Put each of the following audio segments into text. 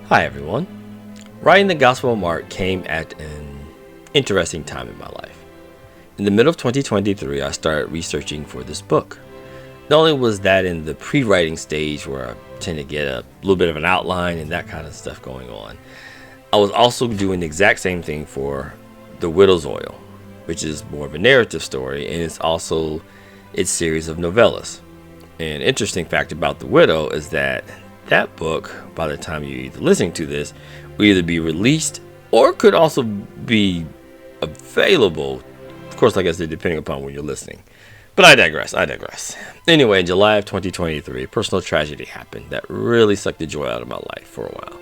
Hi everyone. Writing the Gospel of Mark came at an interesting time in my life. In the middle of 2023, I started researching for this book. Not only was that in the pre-writing stage where I tend to get a little bit of an outline and that kind of stuff going on, I was also doing the exact same thing for The Widow's Oil, which is more of a narrative story, and it's also its series of novellas. An interesting fact about The Widow is that book, by the time you're either listening to this, will either be released or could also be available. Of course, like I said, depending upon when you're listening. But I digress. Anyway, in July of 2023, a personal tragedy happened that really sucked the joy out of my life for a while.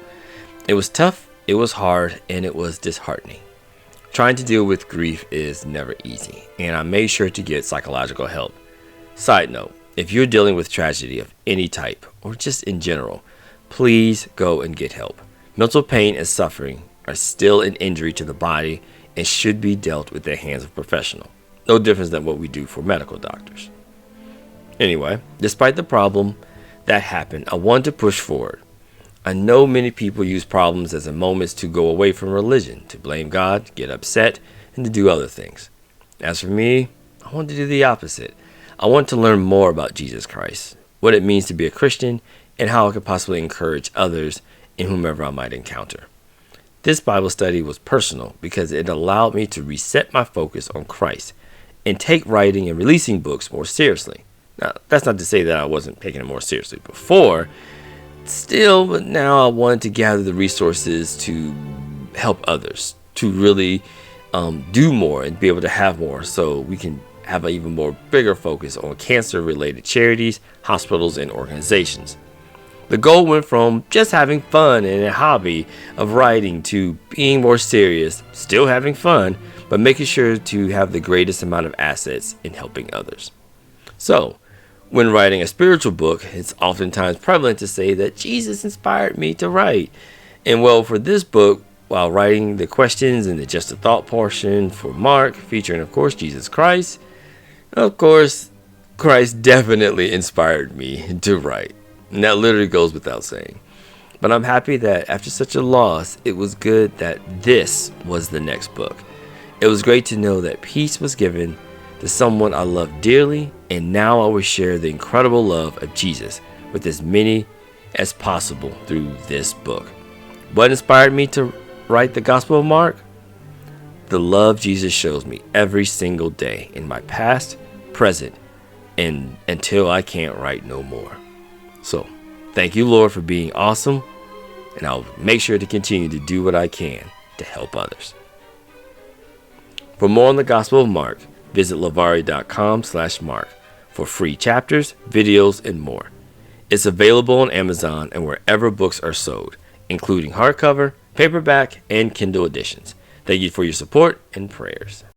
It was tough, it was hard, and it was disheartening. Trying to deal with grief is never easy, and I made sure to get psychological help. Side note, if you're dealing with tragedy of any type, or just in general, please go and get help. Mental pain and suffering are still an injury to the body and should be dealt with the hands of a professional. No difference than what we do for medical doctors. Anyway, despite the problem that happened, I wanted to push forward. I know many people use problems as a moment to go away from religion, to blame God, get upset, and to do other things. As for me, I wanted to do the opposite. I want to learn more about Jesus Christ, what it means to be a Christian, and how I could possibly encourage others in whomever I might encounter. This Bible study was personal because it allowed me to reset my focus on Christ and take writing and releasing books more seriously. Now, that's not to say that I wasn't taking it more seriously before. Still, but now I wanted to gather the resources to help others, to really do more and be able to have more so we can have an even more bigger focus on cancer-related charities, hospitals, and organizations. The goal went from just having fun and a hobby of writing to being more serious, still having fun, but making sure to have the greatest amount of assets in helping others. So, when writing a spiritual book, it's oftentimes prevalent to say that Jesus inspired me to write. And well, for this book, while writing the questions and the just a thought portion for Mark, featuring of course Jesus Christ, of course, Christ definitely inspired me to write. And that literally goes without saying. But I'm happy that after such a loss, it was good that this was the next book. It was great to know that peace was given to someone I love dearly, and now I will share the incredible love of Jesus with as many as possible through this book. What inspired me to write the Gospel of Mark? The love Jesus shows me every single day in my past, present, and until I can't write no more. So, thank you, Lord, for being awesome, and I'll make sure to continue to do what I can to help others. For more on the Gospel of Mark, visit lavari.com/Mark for free chapters, videos, and more. It's available on Amazon and wherever books are sold, including hardcover, paperback, and Kindle editions. Thank you for your support and prayers.